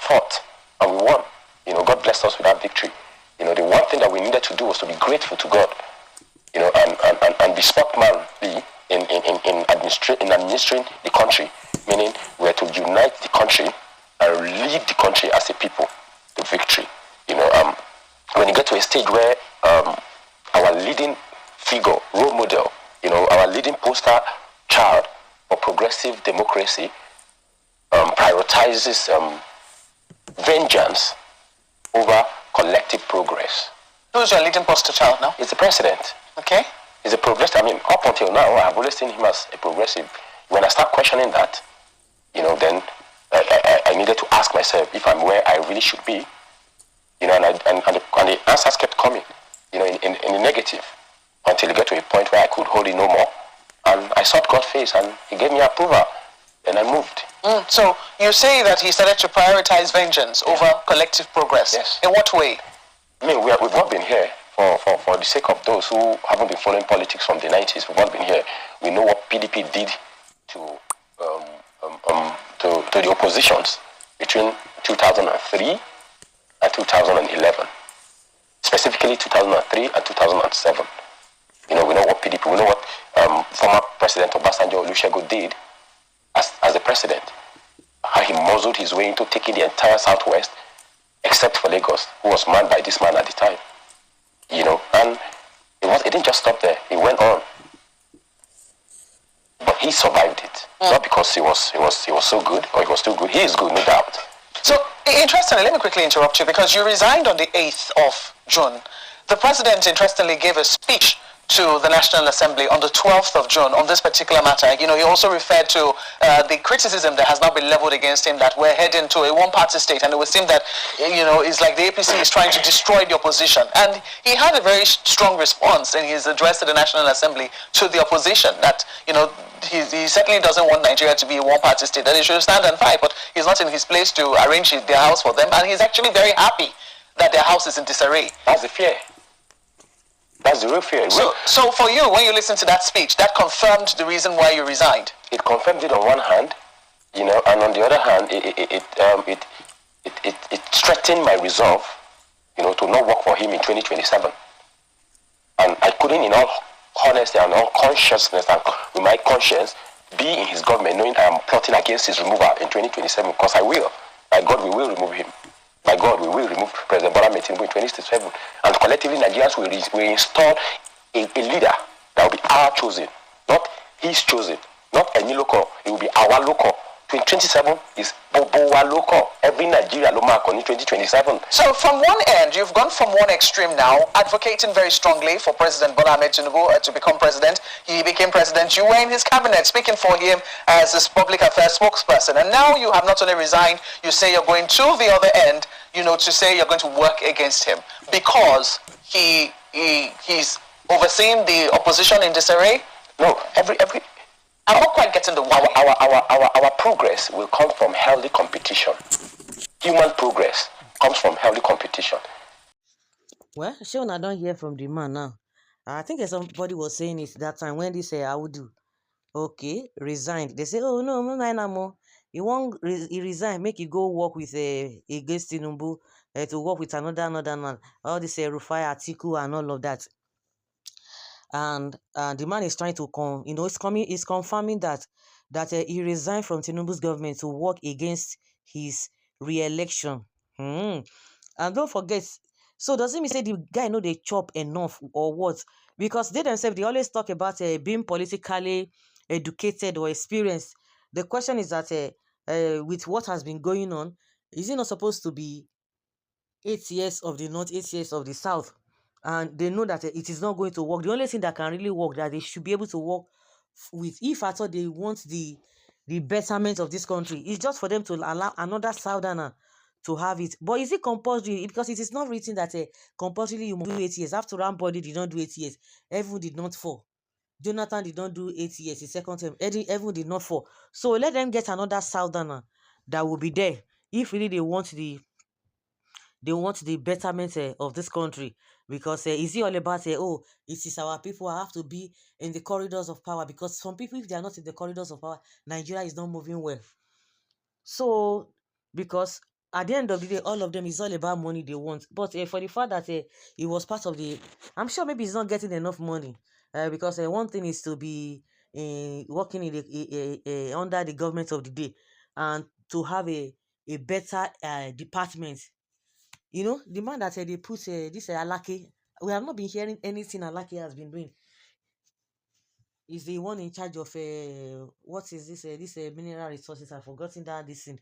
fought and we won. God blessed us with that victory. The one thing that we needed to do was to be grateful to God, and be sportsmanly in administering the country, meaning we had to unite the country and lead the country as a people to victory. When you get to a stage where our leading figure, role model, our leading poster child for progressive democracy prioritizes vengeance over collective progress. Who's your leading poster child now? It's the president. Okay. He's a progressive. Up until now, I've always seen him as a progressive. When I start questioning that, then I needed to ask myself if I'm where I really should be. And the answers kept coming, in the negative, until it got to a point where I could hold it no more. And I sought God's face, and He gave me approval, and I moved. So you say that He started to prioritize vengeance over collective progress. Yes. In what way? We've all been here for the sake of those who haven't been following politics from the 90s. We've all been here. We know what PDP did to the oppositions between 2003 and 2011, specifically 2003 and 2007. We know what PDP, we know what former President Obasanjo Olusegun did as the president, how he muzzled his way into taking the entire Southwest, except for Lagos, who was manned by this man at the time. And it didn't just stop there. It went on. But he survived it. Not because he was so good or he was too good. He is good, no doubt. So, interestingly, let me quickly interrupt you, because you resigned on the 8th of June. The president, interestingly, gave a speech to the National Assembly on the 12th of June on this particular matter. He also referred to the criticism that has now been leveled against him, that we're heading to a one-party state, and it would seem that, it's like the APC is trying to destroy the opposition. And he had a very strong response in his address to the National Assembly to the opposition, that, he certainly doesn't want Nigeria to be a one-party state, that they should stand and fight, but he's not in his place to arrange their house for them, and he's actually very happy that their house is in disarray. That's the fear. That's the real fear. So for you, when you listen to that speech, that confirmed the reason why you resigned? It confirmed it on one hand, and on the other hand, it strengthened my resolve, to not work for him in 2027. And I couldn't, in all honesty and all consciousness and with my conscience, be in his government knowing I am plotting against his removal in 2027, because I will. By God, we will remove him. By God, we will remove President Bola Tinubu in 2027. And collectively, Nigerians will install a leader that will be our chosen, not his chosen, not any local. It will be our local. 2027 is Bobowa local. Every Nigeria lo mark on in 2027. So from one end, you've gone from one extreme now, advocating very strongly for President Bola Tinubu to become president. He became president. You were in his cabinet, speaking for him as his public affairs spokesperson. And now you have not only resigned, you say you're going to the other end, to say you're going to work against him because he's overseeing the opposition in disarray. No, I'm not quite getting the why. Our progress will come from healthy competition. Human progress comes from healthy competition. Well, sure, I don't hear from the man now. I think somebody was saying it that time when they say I would do. Okay, resigned. They say, oh no, no more. He resigned, make he go work with against Tinubu, to work with another man. All this Rufai Atiku and all of that. And the man is trying to he's confirming that he resigned from Tinubu's government to work against his re-election. And don't forget, so does it mean say the guy know they chop enough or what? Because they themselves, they always talk about being politically educated or experienced. The question is that with what has been going on, is it not supposed to be 8 years of the North, 8 years of the South? And they know that it is not going to work. The only thing that can really work, that they should be able to work with, if at all they want the betterment of this country, is just for them to allow another Southerner to have it. But is it compulsory? Because it is not written that compulsorily you must do 8 years. After Rambody did not do 8 years, Evan did not fall. Jonathan did not do 8 years. His second term, Evan did not fall. So let them get another Southerner that will be there if really they want the betterment of this country. Because is it all about it is our people have to be in the corridors of power? Because some people, if they are not in the corridors of power, Nigeria is not moving well. So because at the end of the day, all of them is all about money they want. But for the fact that he was part of the, I'm sure maybe he's not getting enough money. Because one thing is to be working in the under the government of the day, and to have a better department. You know, the man that they put this Alake, we have not been hearing anything Alake has been doing. Is the one in charge of what is this mineral resources. I've forgotten that this thing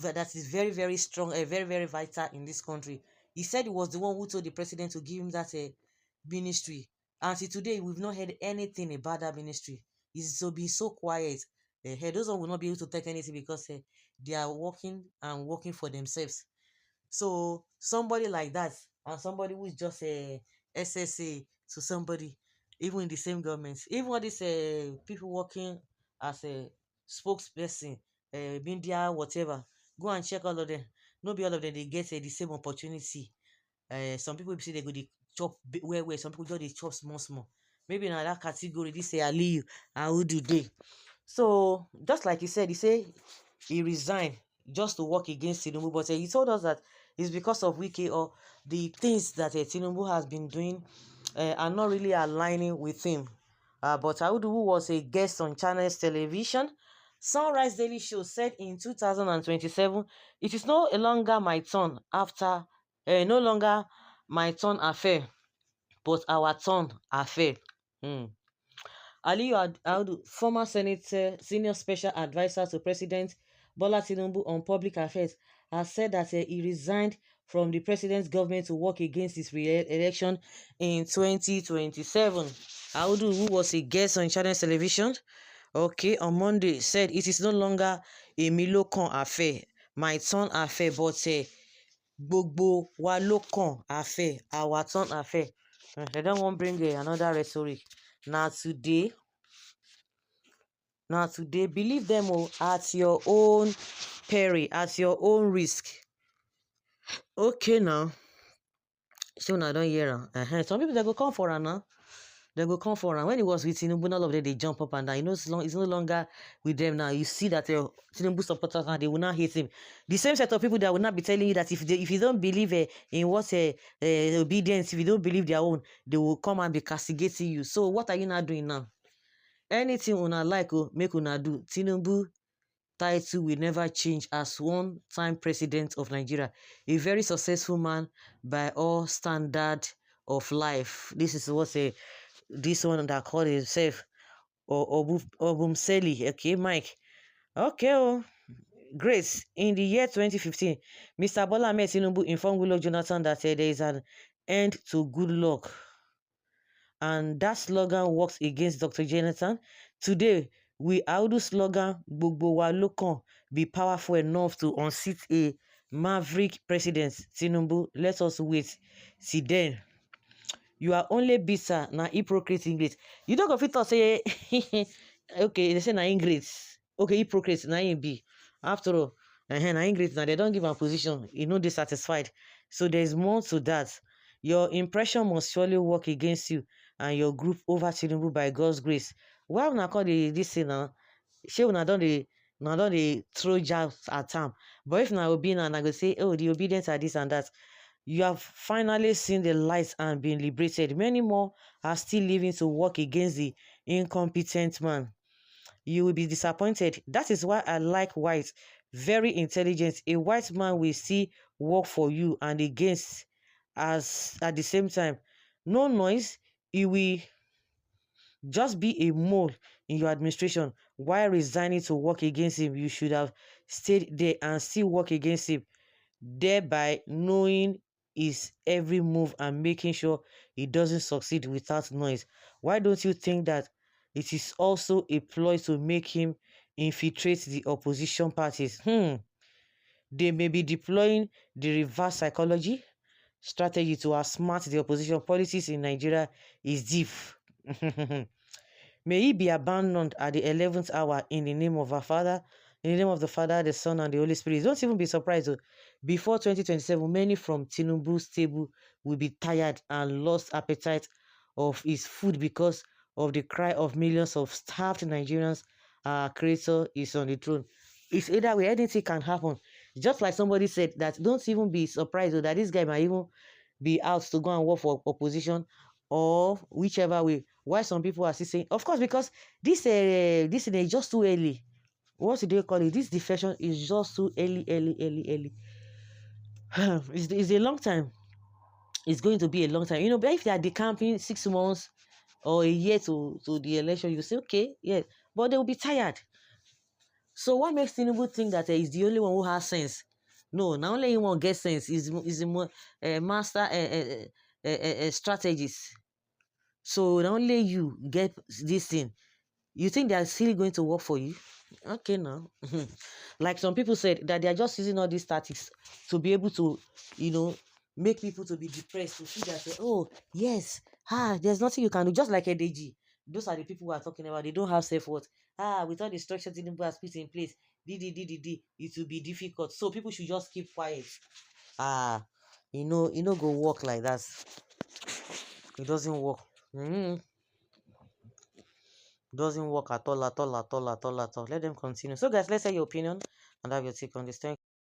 that is very very strong, very very vital in this country. He said he was the one who told the president to give him that ministry. Until today, we've not heard anything about that ministry. It's so been so quiet. Those one will not be able to take anything because they are working and working for themselves. So somebody like that, and somebody who is just a SSA to somebody, even in the same government, even all these people working as a spokesperson, media, whatever, go and check all of them. Not be all of them they get the same opportunity. Some people say they go the chop where some people just they chop small small. Maybe in that category, this say Aliyu, and who do they? So just like he said, he resigned just to work against Tinubu, but he told us that it's because of Wiki, or the things that Tinubu has been doing are not really aligning with him. But Audu, who was a guest on Channels Television, Sunrise Daily Show, said in 2027, it is no longer my turn after, no longer my turn affair, but our turn affair. Hmm. Aliyu Audu, former senator, senior special advisor to President Bola Tinubu on public affairs, has said that he resigned from the president's government to work against his re-election in 2027. Audu, who was a guest on Channels Television, okay, on Monday, said it is no longer a Milokan affair, my turn affair, but gbogbo wa ló kàn affair, our turn affair. They don't want to bring another rhetoric. Now today, believe them all at your own peril, at your own risk. Okay now. So now don't hear am. Some people they go come for her now. They go come for her. When it was with Tinubu, all of them they jump up and down. You know, it's no longer with them now. You see that Tinubu supporters now, they will not hate him. The same set of people that will not be telling you that if you don't believe in what obedience, if you don't believe their own, they will come and be castigating you. So what are you not doing now? Anything una like, make una do. Tinubu title will never change as one-time president of Nigeria, a very successful man by all standard of life. This is what this one that called himself Obumseli. Okay, Mike. Okay, Grace. In the year 2015, Mr. Bola Ahmed Tinubu informed Goodluck Jonathan that there is an end to good luck, and that slogan works against Dr. Jonathan. Today, we Audu slogan Gbogbo wa ló be powerful enough to unseat a maverick president. Tinubu, let us wait. See then. You are only bitter, na hypocrite English. You don't go fit talk say okay, they say na English. Okay, hypocrite na him be. After all, na English now they don't give a position. You know they satisfied. So there's more to that. Your impression must surely work against you and your group over Tinubu by God's grace. Why una call this thing now? Shey una don dey throw jabs at am. But if na Obi na go say, oh, the obedience are this and that. You have finally seen the light and been liberated. Many more are still living to work against the incompetent man. You will be disappointed. That is why I like white. Very intelligent. A white man will see work for you and against as at the same time. No noise. He will just be a mole in your administration. While resigning to work against him, you should have stayed there and still work against him, thereby knowing his every move and making sure he doesn't succeed without noise. Why don't you think that it is also a ploy to make him infiltrate the opposition parties? They may be deploying the reverse psychology strategy to outsmart the opposition. Politics in Nigeria is deep. May he be abandoned at the 11th hour in the name of our Father, in the name of the Father, the Son, and the Holy Spirit. Don't even be surprised. Before 2027, many from Tinubu's table will be tired and lost appetite of his food because of the cry of millions of starved Nigerians. Our Creator is on the throne. It's either way, anything can happen. Just like somebody said that don't even be surprised that this guy might even be out to go and work for opposition or whichever way. Why some people are still saying, of course, because this is just too early. What do they call it? This defection is just too early. It's a long time. It's going to be a long time. But if they are decamping 6 months or a year to the election, you say, okay, yeah, but they will be tired. So what makes Tinubu think that he's the only one who has sense? No, not only one gets sense. Is a master strategist. So not only you get this thing, you think they are still going to work for you? Okay, now. Like some people said that they are just using all these tactics to be able to, make people to be depressed, to see that, oh, yes, there's nothing you can do. Just like a DG. Those are the people who are talking about. They don't have self-worth. With all the structures Tinubu has put in place, it will be difficult. So people should just keep quiet. Go work like that. It doesn't work. Doesn't work at all. Let them continue. So guys, let's say your opinion and have your take on this. Thank